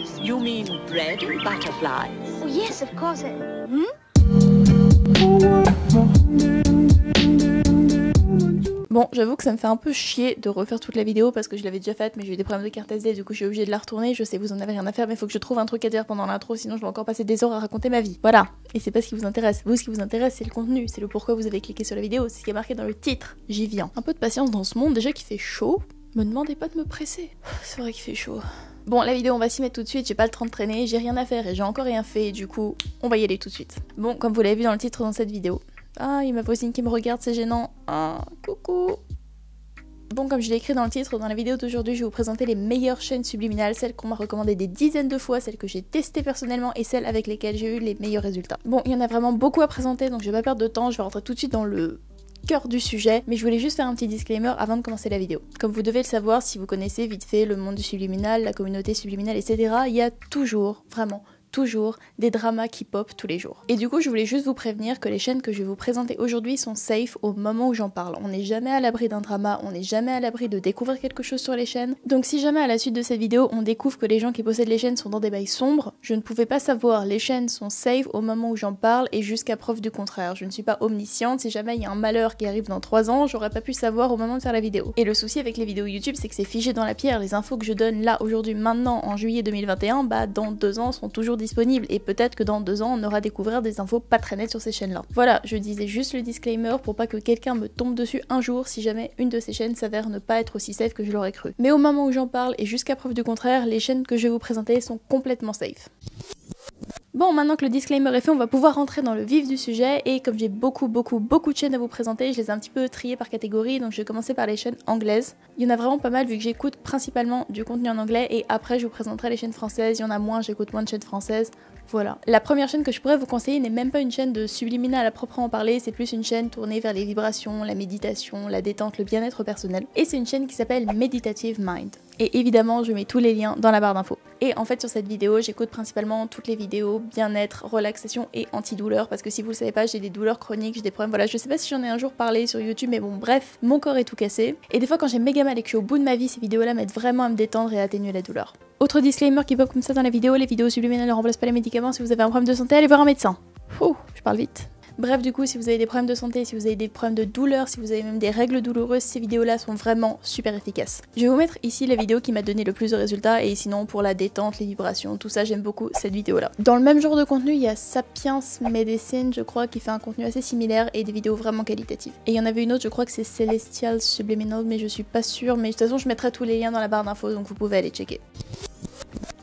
butterflies? You mean bread and butterflies? Oh, yes, of course. Bon, j'avoue que ça me fait un peu chier de refaire toute la vidéo parce que je l'avais déjà faite, mais j'ai eu des problèmes de carte SD, du coup je suis obligée de la retourner. Je sais, vous en avez rien à faire, mais il faut que je trouve un truc à dire pendant l'intro, sinon je vais encore passer des heures à raconter ma vie. Voilà, et c'est pas ce qui vous intéresse. Vous, ce qui vous intéresse, c'est le contenu, c'est le pourquoi vous avez cliqué sur la vidéo, c'est ce qui est marqué dans le titre. J'y viens. Un peu de patience dans ce monde, déjà qu'il fait chaud. Me demandez pas de me presser. C'est vrai qu'il fait chaud. Bon, la vidéo, on va s'y mettre tout de suite, j'ai pas le temps de traîner, j'ai rien à faire et j'ai encore rien fait, du coup, on va y aller tout de suite. Bon, comme vous l'avez vu dans le titre dans cette vidéo. Ah, il y a ma voisine qui me regarde, c'est gênant. Ah, coucou. Bon, comme je l'ai écrit dans le titre, dans la vidéo d'aujourd'hui, je vais vous présenter les meilleures chaînes subliminales, celles qu'on m'a recommandées des dizaines de fois, celles que j'ai testées personnellement et celles avec lesquelles j'ai eu les meilleurs résultats. Bon, il y en a vraiment beaucoup à présenter, donc je vais pas perdre de temps, je vais rentrer tout de suite dans le cœur du sujet, mais je voulais juste faire un petit disclaimer avant de commencer la vidéo. Comme vous devez le savoir, si vous connaissez vite fait le monde du subliminal, la communauté subliminale, etc., il y a toujours, vraiment, toujours des dramas qui pop tous les jours. Et du coup, je voulais juste vous prévenir que les chaînes que je vais vous présenter aujourd'hui sont safe au moment où j'en parle. On n'est jamais à l'abri d'un drama, on n'est jamais à l'abri de découvrir quelque chose sur les chaînes. Donc si jamais à la suite de cette vidéo, on découvre que les gens qui possèdent les chaînes sont dans des bails sombres, je ne pouvais pas savoir. Les chaînes sont safe au moment où j'en parle et jusqu'à preuve du contraire. Je ne suis pas omnisciente, si jamais il y a un malheur qui arrive dans 3 ans, j'aurais pas pu savoir au moment de faire la vidéo. Et le souci avec les vidéos YouTube, c'est que c'est figé dans la pierre. Les infos que je donne là, aujourd'hui, maintenant, en juillet 2021, bah dans 2 ans, sont toujours disponibles et peut-être que dans 2 ans on aura découvert des infos pas très nettes sur ces chaînes là. Voilà, je disais juste le disclaimer pour pas que quelqu'un me tombe dessus un jour si jamais une de ces chaînes s'avère ne pas être aussi safe que je l'aurais cru. Mais au moment où j'en parle et jusqu'à preuve du contraire, les chaînes que je vais vous présenter sont complètement safe. Bon, maintenant que le disclaimer est fait, on va pouvoir rentrer dans le vif du sujet et comme j'ai beaucoup de chaînes à vous présenter, je les ai un petit peu triées par catégorie, donc je vais commencer par les chaînes anglaises. Il y en a vraiment pas mal vu que j'écoute principalement du contenu en anglais et après je vous présenterai les chaînes françaises, il y en a moins, j'écoute moins de chaînes françaises. Voilà. La première chaîne que je pourrais vous conseiller n'est même pas une chaîne de subliminal à proprement parler, c'est plus une chaîne tournée vers les vibrations, la méditation, la détente, le bien-être personnel. Et c'est une chaîne qui s'appelle Meditative Mind. Et évidemment, je mets tous les liens dans la barre d'infos. Et en fait, sur cette vidéo, j'écoute principalement toutes les vidéos bien-être, relaxation et antidouleur, parce que si vous le savez pas, j'ai des douleurs chroniques, j'ai des problèmes, voilà, je sais pas si j'en ai un jour parlé sur YouTube, mais bon, bref, mon corps est tout cassé. Et des fois, quand j'ai méga mal et que je suis au bout de ma vie, ces vidéos-là m'aident vraiment à me détendre et à atténuer la douleur. Autre disclaimer qui pop comme ça dans la vidéo, les vidéos subliminales ne remplacent pas les médicaments. Si vous avez un problème de santé, allez voir un médecin. Ouh, je parle vite. Bref, du coup, si vous avez des problèmes de santé, si vous avez des problèmes de douleur, si vous avez même des règles douloureuses, ces vidéos-là sont vraiment super efficaces. Je vais vous mettre ici la vidéo qui m'a donné le plus de résultats, et sinon pour la détente, les vibrations, tout ça, j'aime beaucoup cette vidéo-là. Dans le même genre de contenu, il y a Sapiens Medicine, je crois, qui fait un contenu assez similaire et des vidéos vraiment qualitatives. Et il y en avait une autre, je crois que c'est Celestial Subliminal, mais je suis pas sûre, mais de toute façon, je mettrai tous les liens dans la barre d'infos, donc vous pouvez aller checker.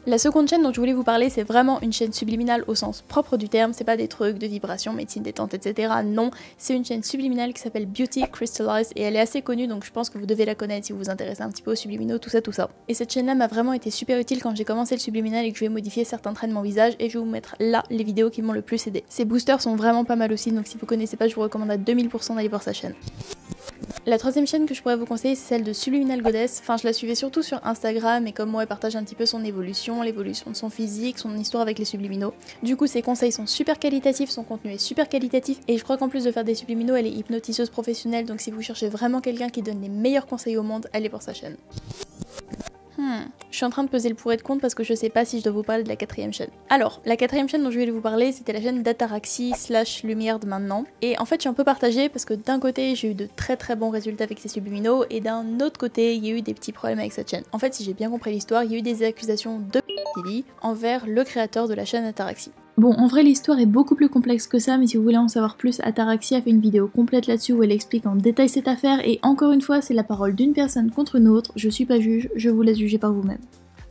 La seconde chaîne dont je voulais vous parler, c'est vraiment une chaîne subliminale au sens propre du terme, c'est pas des trucs de vibration, médecine détente, etc. Non, c'est une chaîne subliminale qui s'appelle Beauty Crystallized et elle est assez connue, donc je pense que vous devez la connaître si vous vous intéressez un petit peu aux subliminaux, tout ça. Et cette chaîne-là m'a vraiment été super utile quand j'ai commencé le subliminal et que je vais modifier certains traits de mon visage et je vais vous mettre là les vidéos qui m'ont le plus aidé. Ces boosters sont vraiment pas mal aussi, donc si vous connaissez pas, je vous recommande à 2000% d'aller voir sa chaîne. La troisième chaîne que je pourrais vous conseiller, c'est celle de Subliminal Goddess. Enfin, je la suivais surtout sur Instagram et comme moi, elle partage un petit peu son évolution, l'évolution de son physique, son histoire avec les subliminaux. Du coup, ses conseils sont super qualitatifs, son contenu est super qualitatif et je crois qu'en plus de faire des subliminaux, elle est hypnotiseuse professionnelle. Donc si vous cherchez vraiment quelqu'un qui donne les meilleurs conseils au monde, allez voir sa chaîne. Je suis en train de peser le pour et le contre parce que je sais pas si je dois vous parler de la quatrième chaîne. Alors, la quatrième chaîne dont je vais vous parler, c'était la chaîne d'Ataraxie / Lumière de maintenant. Et en fait, je suis un peu partagée parce que d'un côté, j'ai eu de très bons résultats avec ces subliminaux et d'un autre côté, il y a eu des petits problèmes avec cette chaîne. En fait, si j'ai bien compris l'histoire, il y a eu des accusations de envers le créateur de la chaîne Ataraxie. Bon, en vrai, l'histoire est beaucoup plus complexe que ça, mais si vous voulez en savoir plus, Ataraxie a fait une vidéo complète là-dessus où elle explique en détail cette affaire, et encore une fois, c'est la parole d'une personne contre une autre, je suis pas juge, je vous laisse juger par vous-même.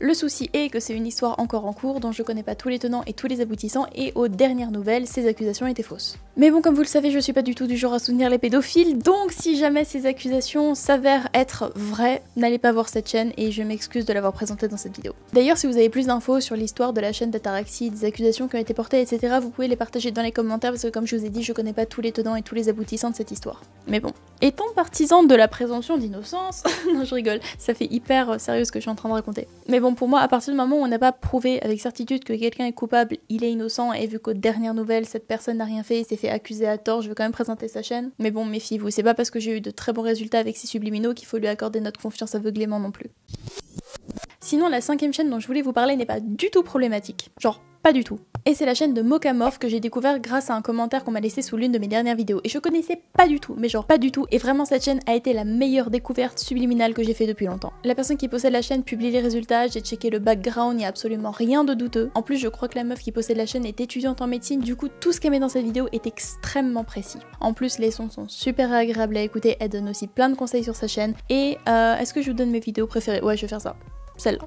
Le souci est que c'est une histoire encore en cours dont je connais pas tous les tenants et tous les aboutissants et aux dernières nouvelles, ces accusations étaient fausses. Mais bon, comme vous le savez, je suis pas du tout du genre à soutenir les pédophiles, donc si jamais ces accusations s'avèrent être vraies, n'allez pas voir cette chaîne et je m'excuse de l'avoir présentée dans cette vidéo. D'ailleurs, si vous avez plus d'infos sur l'histoire de la chaîne d'Ataraxie, des accusations qui ont été portées, etc., vous pouvez les partager dans les commentaires parce que comme je vous ai dit, je connais pas tous les tenants et tous les aboutissants de cette histoire. Mais bon, étant partisan de la présomption d'innocence, non je rigole, ça fait hyper sérieux ce que je suis en train de raconter. Mais bon, pour moi, à partir du moment où on n'a pas prouvé avec certitude que quelqu'un est coupable, il est innocent, et vu qu'aux dernières nouvelles, cette personne n'a rien fait et s'est fait accuser à tort, je vais quand même présenter sa chaîne. Mais bon, méfiez-vous, c'est pas parce que j'ai eu de très bons résultats avec ces subliminaux qu'il faut lui accorder notre confiance aveuglément non plus. Sinon, la 5e chaîne dont je voulais vous parler n'est pas du tout problématique. Genre, pas du tout. Et c'est la chaîne de Mocamorph que j'ai découvert grâce à un commentaire qu'on m'a laissé sous l'une de mes dernières vidéos. Et je connaissais pas du tout, mais genre pas du tout. Et vraiment cette chaîne a été la meilleure découverte subliminale que j'ai fait depuis longtemps. La personne qui possède la chaîne publie les résultats, j'ai checké le background, il n'y a absolument rien de douteux. En plus je crois que la meuf qui possède la chaîne est étudiante en médecine, du coup tout ce qu'elle met dans cette vidéo est extrêmement précis. En plus les sons sont super agréables à écouter, elle donne aussi plein de conseils sur sa chaîne. Et est-ce que je vous donne mes vidéos préférées? Ouais, je vais faire ça. Celle-là.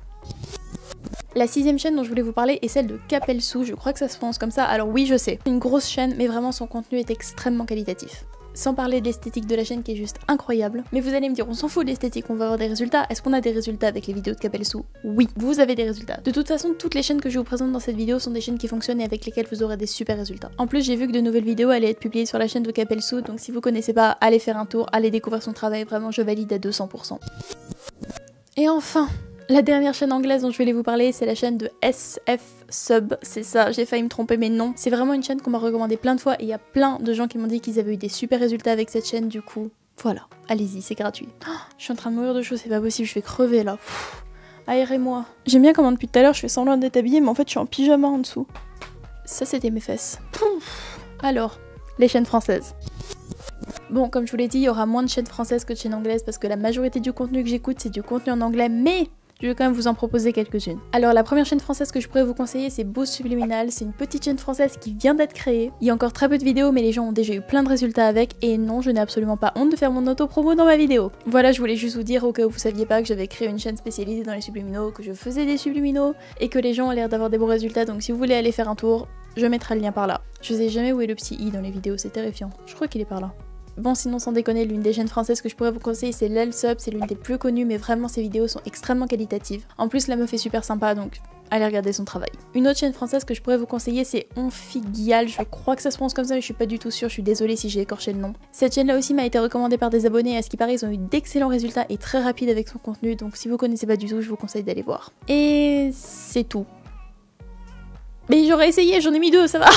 La 6e chaîne dont je voulais vous parler est celle de Capelsou, je crois que ça se prononce comme ça, alors oui je sais. Une grosse chaîne, mais vraiment son contenu est extrêmement qualitatif. Sans parler de l'esthétique de la chaîne qui est juste incroyable. Mais vous allez me dire, on s'en fout de l'esthétique, on va avoir des résultats. Est-ce qu'on a des résultats avec les vidéos de Capelsou? Oui, vous avez des résultats. De toute façon, toutes les chaînes que je vous présente dans cette vidéo sont des chaînes qui fonctionnent et avec lesquelles vous aurez des super résultats. En plus, j'ai vu que de nouvelles vidéos allaient être publiées sur la chaîne de Capelsou, donc si vous connaissez pas, allez faire un tour, allez découvrir son travail, vraiment je valide à 200%. Et enfin, la dernière chaîne anglaise dont je voulais vous parler, c'est la chaîne de SF Sub. C'est ça, j'ai failli me tromper, mais non. C'est vraiment une chaîne qu'on m'a recommandée plein de fois et il y a plein de gens qui m'ont dit qu'ils avaient eu des super résultats avec cette chaîne, du coup, voilà, allez-y, c'est gratuit. Oh, je suis en train de mourir de chaud, c'est pas possible, je vais crever là. Aérez-moi. J'aime bien comment depuis tout à l'heure je fais semblant d'être habillée, mais en fait je suis en pyjama en dessous. Ça c'était mes fesses. Alors, les chaînes françaises. Bon, comme je vous l'ai dit, il y aura moins de chaînes françaises que de chaînes anglaises parce que la majorité du contenu que j'écoute c'est du contenu en anglais, mais je vais quand même vous en proposer quelques-unes. Alors la première chaîne française que je pourrais vous conseiller c'est Boost Subliminal, c'est une petite chaîne française qui vient d'être créée. Il y a encore très peu de vidéos mais les gens ont déjà eu plein de résultats avec et non, je n'ai absolument pas honte de faire mon auto-promo dans ma vidéo. Voilà, je voulais juste vous dire au cas où vous saviez pas que j'avais créé une chaîne spécialisée dans les subliminaux, que je faisais des subliminaux et que les gens ont l'air d'avoir des bons résultats, donc si vous voulez aller faire un tour, je mettrai le lien par là. Je sais jamais où est le petit i dans les vidéos, c'est terrifiant. Je crois qu'il est par là. Bon, sinon sans déconner, l'une des chaînes françaises que je pourrais vous conseiller c'est l'Elsub, c'est l'une des plus connues mais vraiment ses vidéos sont extrêmement qualitatives. En plus la meuf est super sympa donc allez regarder son travail. Une autre chaîne française que je pourrais vous conseiller c'est Onfigial, je crois que ça se prononce comme ça mais je suis pas du tout sûre, je suis désolée si j'ai écorché le nom. Cette chaîne là aussi m'a été recommandée par des abonnés et à ce qui paraît ils ont eu d'excellents résultats et très rapides avec son contenu, donc si vous connaissez pas du tout je vous conseille d'aller voir. Et c'est tout. Mais j'aurais essayé, j'en ai mis 2, ça va.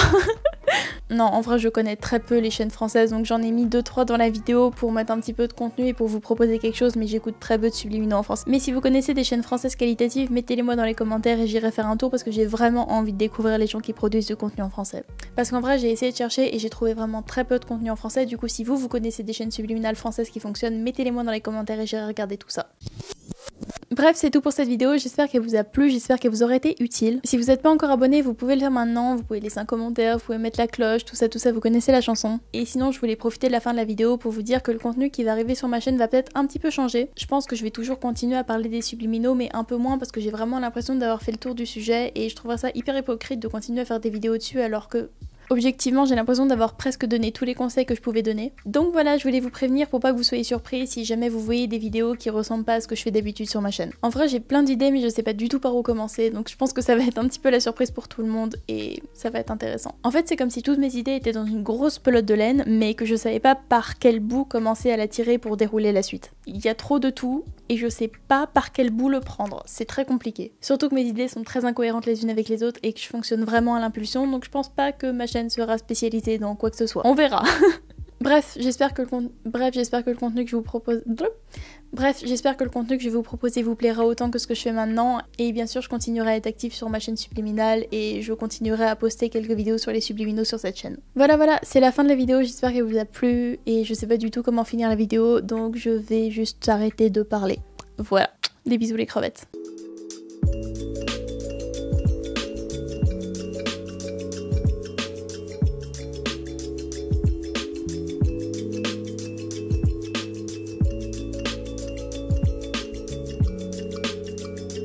Non, en vrai je connais très peu les chaînes françaises donc j'en ai mis 2-3 dans la vidéo pour mettre un petit peu de contenu et pour vous proposer quelque chose, mais j'écoute très peu de subliminaux en France. Mais si vous connaissez des chaînes françaises qualitatives, mettez-les moi dans les commentaires et j'irai faire un tour parce que j'ai vraiment envie de découvrir les gens qui produisent du contenu en français. Parce qu'en vrai j'ai essayé de chercher et j'ai trouvé vraiment très peu de contenu en français, du coup si vous connaissez des chaînes subliminales françaises qui fonctionnent, mettez-les moi dans les commentaires et j'irai regarder tout ça. Bref, c'est tout pour cette vidéo, j'espère qu'elle vous a plu, j'espère qu'elle vous aurait été utile. Si vous n'êtes pas encore abonné, vous pouvez le faire maintenant, vous pouvez laisser un commentaire, vous pouvez mettre la cloche, tout ça, vous connaissez la chanson. Et sinon, je voulais profiter de la fin de la vidéo pour vous dire que le contenu qui va arriver sur ma chaîne va peut-être un petit peu changer. Je pense que je vais toujours continuer à parler des subliminaux, mais un peu moins parce que j'ai vraiment l'impression d'avoir fait le tour du sujet et je trouverais ça hyper hypocrite de continuer à faire des vidéos dessus alors que... objectivement, j'ai l'impression d'avoir presque donné tous les conseils que je pouvais donner. Donc voilà, je voulais vous prévenir pour pas que vous soyez surpris si jamais vous voyez des vidéos qui ressemblent pas à ce que je fais d'habitude sur ma chaîne. En vrai, j'ai plein d'idées mais je sais pas du tout par où commencer, donc je pense que ça va être un petit peu la surprise pour tout le monde et ça va être intéressant. En fait, c'est comme si toutes mes idées étaient dans une grosse pelote de laine, mais que je savais pas par quel bout commencer à la tirer pour dérouler la suite. Il y a trop de tout et je sais pas par quel bout le prendre, c'est très compliqué. Surtout que mes idées sont très incohérentes les unes avec les autres et que je fonctionne vraiment à l'impulsion, donc je pense pas que ma chaîne sera spécialisée dans quoi que ce soit. On verra. Bref, j'espère que le contenu que je vous propose... Bref, j'espère que le contenu que je vais vous proposer vous plaira autant que ce que je fais maintenant, et bien sûr je continuerai à être active sur ma chaîne subliminale et je continuerai à poster quelques vidéos sur les subliminaux sur cette chaîne. Voilà, c'est la fin de la vidéo, j'espère qu'elle vous a plu et je sais pas du tout comment finir la vidéo, donc je vais juste arrêter de parler. Voilà, des bisous les crevettes.